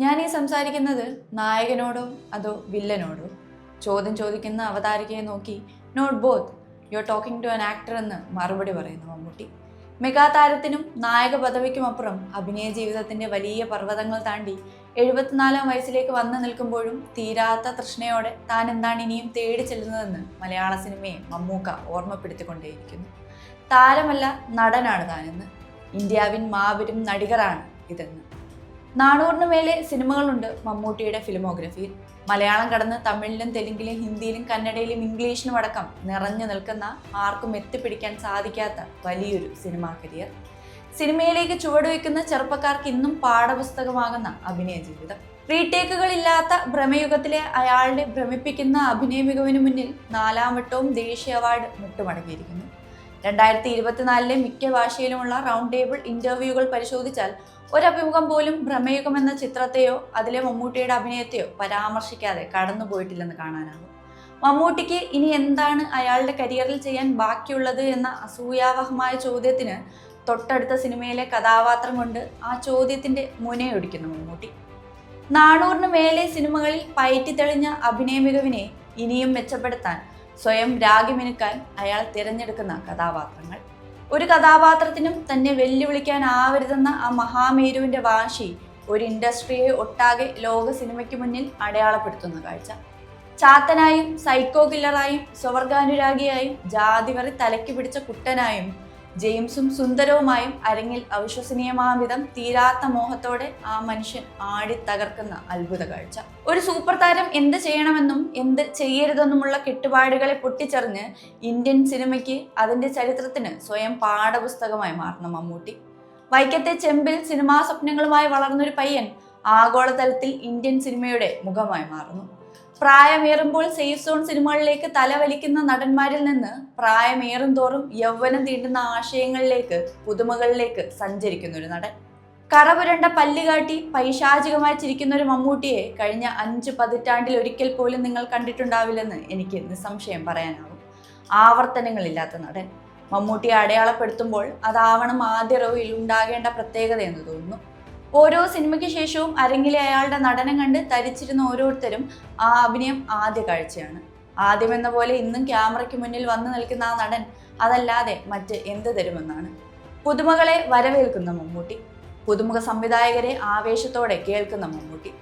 ഞാൻ ഈ സംസാരിക്കുന്നത് നായകനോടോ അതോ വില്ലനോടോ? ചോദ്യം ചോദിക്കുന്ന അവതാരികയെ നോക്കി not both, you are talking to an actor എന്ന് മറുപടി പറയുന്നു മമ്മൂട്ടി. മെഗാ താരത്തിനും നായക പദവിക്കുമപ്പുറം അഭിനയ ജീവിതത്തിന്റെ വലിയ പർവ്വതങ്ങൾ താണ്ടി 74-ാം വയസ്സിലേക്ക് വന്നു നിൽക്കുമ്പോഴും തീരാത്ത തൃഷ്ണയോടെ താൻ എന്താണ് ഇനിയും തേടി ചെല്ലുന്നതെന്ന് മലയാള സിനിമയെ മമ്മൂക്ക ഓർമ്മപ്പെടുത്തിക്കൊണ്ടേയിരിക്കുന്നു. താരമല്ല, നടനാണ് താനെന്ന്, ഇന്ത്യാവിൻ മാബെരും നടികരാണ് ഇതെന്ന്. 400-ന് മേലെ സിനിമകളുണ്ട് മമ്മൂട്ടിയുടെ ഫിലിമോഗ്രഫിയിൽ. മലയാളം കടന്ന് തമിഴിലും തെലുങ്കിലും ഹിന്ദിയിലും കന്നഡയിലും ഇംഗ്ലീഷിലും അടക്കം നിറഞ്ഞു നിൽക്കുന്ന, ആർക്കും എത്തിപ്പിടിക്കാൻ സാധിക്കാത്ത വലിയൊരു സിനിമാ കരിയർ. സിനിമയിലേക്ക് ചുവടുവെക്കുന്ന ചെറുപ്പക്കാർക്ക് ഇന്നും പാഠപുസ്തകമാകുന്ന അഭിനയ ജീവിതം. റീടേക്കുകളില്ലാത്ത ഭ്രമയുഗത്തിലെ അയാളുടെ ഭ്രമിപ്പിക്കുന്ന അഭിനയ മികവിന് മുന്നിൽ 4-ാം വട്ടവും ദേശീയ അവാർഡ് മുട്ടുമടക്കിയിരിക്കുന്നു. 2024-ലെ മിക്ക ഭാഷയിലുമുള്ള റൗണ്ട് ടേബിൾ ഇന്റർവ്യൂകൾ പരിശോധിച്ചാൽ ഒരഭിമുഖം പോലും ഭ്രമയുഗം എന്ന ചിത്രത്തെയോ അതിലെ മമ്മൂട്ടിയുടെ അഭിനയത്തെയോ പരാമർശിക്കാതെ കടന്നുപോയിട്ടില്ലെന്ന് കാണാനാകും. മമ്മൂട്ടിക്ക് ഇനി എന്താണ് അയാളുടെ കരിയറിൽ ചെയ്യാൻ ബാക്കിയുള്ളത് എന്ന അസൂയാവഹമായ ചോദ്യത്തിന് തൊട്ടടുത്ത സിനിമയിലെ കഥാപാത്രം കൊണ്ട് ആ ചോദ്യത്തിന്റെ മുനയൊടിക്കുന്നു മമ്മൂട്ടി. 400-ന് മേലെ സിനിമകളിൽ പയറ്റിത്തെളിഞ്ഞ അഭിനയ മികവിനെ ഇനിയും മെച്ചപ്പെടുത്താൻ സ്വയം രാഗിമിനുക്കാൻ അയാൾ തിരഞ്ഞെടുക്കുന്ന കഥാപാത്രങ്ങൾ. ഒരു കഥാപാത്രത്തിനും തന്നെ വെല്ലുവിളിക്കാനാവരുതെന്ന ആ മഹാമേരുവിന്റെ വാശി ഒരു ഇൻഡസ്ട്രിയെ ഒട്ടാകെ ലോക സിനിമയ്ക്ക് മുന്നിൽ അടയാളപ്പെടുത്തുന്ന കാഴ്ച. ചാത്തനായും സൈക്കോ കില്ലറായും സ്വവർഗാനുരാഗിയായും ജാതിവറി തലയ്ക്ക് പിടിച്ച കുട്ടനായും ജെയിംസും സുന്ദരവുമായും അരങ്ങിൽ അവിശ്വസനീയമാം വിധം തീരാത്ത മോഹത്തോടെ ആ മനുഷ്യൻ ആടി തകർക്കുന്ന അത്ഭുത കാഴ്ച. ഒരു സൂപ്പർ താരം എന്ത് ചെയ്യണമെന്നും എന്ത് ചെയ്യരുതെന്നുമുള്ള കെട്ടുപാടുകളെ പൊട്ടിച്ചെറിഞ്ഞ് ഇന്ത്യൻ സിനിമയ്ക്ക്, അതിന്റെ ചരിത്രത്തിന് സ്വയം പാഠപുസ്തകമായി മാറുന്ന മമ്മൂട്ടി. വൈക്കത്തെ ചെമ്പിൽ സിനിമാ സ്വപ്നങ്ങളുമായി വളർന്നൊരു പയ്യൻ ആഗോളതലത്തിൽ ഇന്ത്യൻ സിനിമയുടെ മുഖമായി മാറുന്നു. പ്രായമേറുമ്പോൾ സേഫ് സോൺ സിനിമകളിലേക്ക് തലവലിക്കുന്ന നടന്മാരിൽ നിന്ന് പ്രായമേറും തോറും യൗവനം തീണ്ടുന്ന ആശയങ്ങളിലേക്ക്, പുതുമകളിലേക്ക് സഞ്ചരിക്കുന്ന ഒരു നടൻ. കറപുരണ്ട പല്ലുകാട്ടി പൈശാചികമായി ചിരിക്കുന്ന ഒരു മമ്മൂട്ടിയെ കഴിഞ്ഞ 5 പതിറ്റാണ്ടിൽ ഒരിക്കൽ പോലും നിങ്ങൾ കണ്ടിട്ടുണ്ടാവില്ലെന്ന് എനിക്ക് നിസ്സംശയം പറയാനാവും. ആവർത്തനങ്ങളില്ലാത്ത നടൻ. മമ്മൂട്ടിയെ അടയാളപ്പെടുത്തുമ്പോൾ അതാവണം ആദ്യ റോയിൽ ഉണ്ടാകേണ്ട പ്രത്യേകത എന്ന് തോന്നുന്നു. ഓരോ സിനിമയ്ക്ക് ശേഷവും അരങ്ങിലെ അയാളുടെ നടനം കണ്ട് തരിച്ചിരുന്ന ഓരോരുത്തരും ആ അഭിനയം ആദ്യ കാഴ്ചയാണ്. ആദ്യമെന്ന പോലെ ഇന്നും ക്യാമറയ്ക്ക് മുന്നിൽ വന്നു നിൽക്കുന്ന ആ നടൻ അതല്ലാതെ മറ്റ് എന്ത് തരുമെന്നാണ്. പുതുമകളെ വരവേൽക്കുന്ന മമ്മൂട്ടി, പുതുമുഖ സംവിധായകരെ ആവേശത്തോടെ കേൾക്കുന്ന മമ്മൂട്ടി,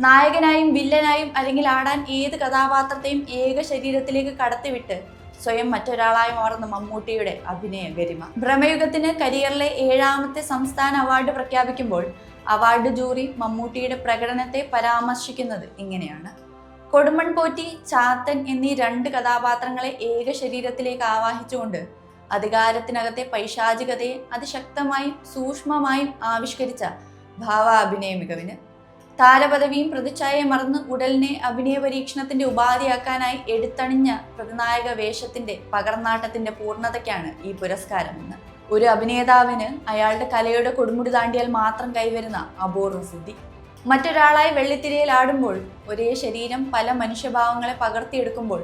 നായകനായും വില്ലനായും അരങ്ങിൽ ആടാൻ ഏത് കഥാപാത്രത്തെയും ഏക ശരീരത്തിലേക്ക് കടത്തിവിട്ട് സ്വയം മറ്റൊരാളായി മാറുന്ന മമ്മൂട്ടിയുടെ അഭിനയ ഗരിമ. ഭ്രമയുഗത്തിന് കരിയറിലെ 7-ാമത്തെ സംസ്ഥാന അവാർഡ് പ്രഖ്യാപിക്കുമ്പോൾ അവാർഡ് ജൂറി മമ്മൂട്ടിയുടെ പ്രകടനത്തെ പരാമർശിക്കുന്നത് ഇങ്ങനെയാണ്: കൊടുമൺ പോറ്റി, ചാത്തൻ എന്നീ 2 കഥാപാത്രങ്ങളെ ഏക ശരീരത്തിലേക്ക് ആവാഹിച്ചുകൊണ്ട് അധികാരത്തിനകത്തെ പൈശാചികതയെ അതിശക്തമായും സൂക്ഷ്മമായും ആവിഷ്കരിച്ച ഭാവാഭിനയ മികവിന്. താരപദവിയും പ്രതിച്ഛായയും മറന്ന് ഉടലിനെ അഭിനയ പരീക്ഷണത്തിന്റെ ഉപാധിയാക്കാനായി എടുത്തണിഞ്ഞ പ്രതിനായക വേഷത്തിന്റെ പകർന്നാട്ടത്തിന്റെ പൂർണ്ണതയ്ക്കാണ് ഈ പുരസ്കാരമെന്ന്. ഒരു അഭിനേതാവിന് അയാളുടെ കലയുടെ കൊടുമുടി താണ്ടിയാൽ മാത്രം കൈവരുന്ന അപൂർവ സിദ്ധി. മറ്റൊരാളായി വെള്ളിത്തിരയിൽ ആടുമ്പോൾ, ഒരേ ശരീരം പല മനുഷ്യഭാവങ്ങളെ പകർത്തിയെടുക്കുമ്പോൾ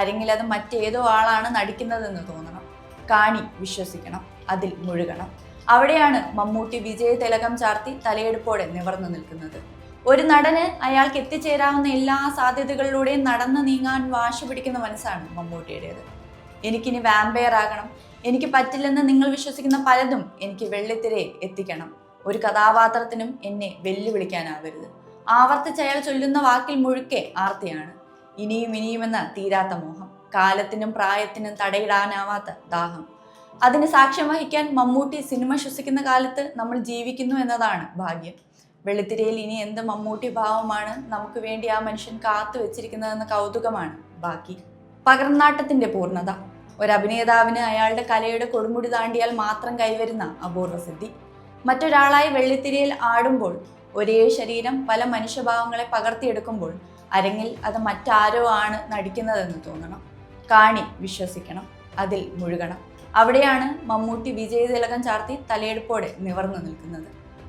അരങ്ങിൽ അത് മറ്റേതോ ആളാണ് നടിക്കുന്നതെന്ന് തോന്നണം. കാണി വിശ്വസിക്കണം, അതിൽ മുഴുകണം. അവിടെയാണ് മമ്മൂട്ടി വിജയ തിലകം ചാർത്തി തലയെടുപ്പോടെ നിവർന്നു നിൽക്കുന്നത്. ഒരു നടന് അയാൾക്ക് എത്തിച്ചേരാവുന്ന എല്ലാ സാധ്യതകളിലൂടെയും നടന്നു നീങ്ങാൻ വാശി പിടിക്കുന്ന മനസ്സാണ് മമ്മൂട്ടിയുടേത്. എനിക്കിനി വാമ്പയർ ആകണം, എനിക്ക് പറ്റില്ലെന്ന് നിങ്ങൾ വിശ്വസിക്കുന്ന പലതും എനിക്ക് വെള്ളിത്തിരയിൽ എത്തിക്കണം, ഒരു കഥാപാത്രത്തിനും എന്നെ വെല്ലുവിളിക്കാനാവരുത്. ആവർത്തിച്ച് അയാൾ ചൊല്ലുന്ന വാക്കിൽ മുഴുക്കെ ആർത്തിയാണ്. ഇനിയും ഇനിയുമെന്ന തീരാത്ത മോഹം, കാലത്തിനും പ്രായത്തിനും തടയിടാനാവാത്ത ദാഹം. അതിന് സാക്ഷ്യം വഹിക്കാൻ മമ്മൂട്ടി സിനിമ ശ്വസിക്കുന്ന കാലത്ത് നമ്മൾ ജീവിക്കുന്നു എന്നതാണ് ഭാഗ്യം. വെള്ളിത്തിരയിൽ ഇനി എന്ത് മമ്മൂട്ടി ഭാവമാണ് നമുക്ക് വേണ്ടി ആ മനുഷ്യൻ കാത്തു വെച്ചിരിക്കുന്നതെന്ന കൗതുകമാണ് ബാക്കി. പകർന്നാട്ടത്തിന്റെ പൂർണ്ണത. ഒരു അഭിനേതാവിന് അയാളുടെ കലയുടെ കൊടുമുടി താണ്ടിയാൽ മാത്രം കൈവരുന്ന അപൂർവ സിദ്ധി. മറ്റൊരാളായി വെള്ളിത്തിരയിൽ ആടുമ്പോൾ, ഒരേ ശരീരം പല മനുഷ്യഭാവങ്ങളെ പകർത്തിയെടുക്കുമ്പോൾ അരങ്ങിൽ അത് മറ്റാരോ ആണ് നടിക്കുന്നതെന്ന് തോന്നണം. കാണി വിശ്വസിക്കണം, അതിൽ മുഴുകണം. അവിടെയാണ് മമ്മൂട്ടി വിജയ തിലകം ചാർത്തി തലയെടുപ്പോടെ നിവർന്നു നിൽക്കുന്നത്.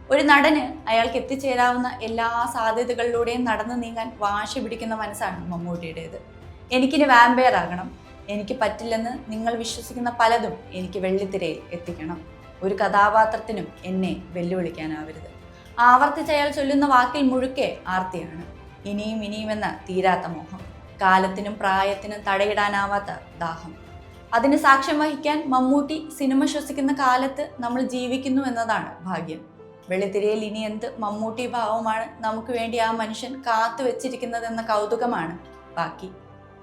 ഒരു നടന് അയാൾക്ക് എത്തിച്ചേരാവുന്ന എല്ലാ സാധ്യതകളിലൂടെയും നടന്നു നീങ്ങാൻ വാശി പിടിക്കുന്ന മനസ്സാണ് മമ്മൂട്ടിയുടേത്. എനിക്കിനി വാമ്പയർ ആകണം, എനിക്ക് പറ്റില്ലെന്ന് നിങ്ങൾ വിശ്വസിക്കുന്ന പലതും എനിക്ക് വെള്ളിത്തിരയിൽ എത്തിക്കണം, ഒരു കഥാപാത്രത്തിനും എന്നെ വെല്ലുവിളിക്കാനാവരുത്. ആവർത്തിച്ചയാൾ ചൊല്ലുന്ന വാക്കിൽ മുഴുക്കെ ആർത്തിയാണ്. ഇനിയും ഇനിയുമെന്ന തീരാത്ത മോഹം, കാലത്തിനും പ്രായത്തിനും തടയിടാനാവാത്ത ദാഹം. അതിന് സാക്ഷ്യം വഹിക്കാൻ മമ്മൂട്ടി സിനിമ ശ്വസിക്കുന്ന കാലത്ത് നമ്മൾ ജീവിക്കുന്നു എന്നതാണ് ഭാഗ്യം. വെള്ളിത്തിരയിൽ ഇനി എന്ത് മമ്മൂട്ടി ഭാവമാണ് നമുക്ക് വേണ്ടി ആ മനുഷ്യൻ കാത്തു വെച്ചിരിക്കുന്നതെന്ന കൗതുകമാണ് ബാക്കി.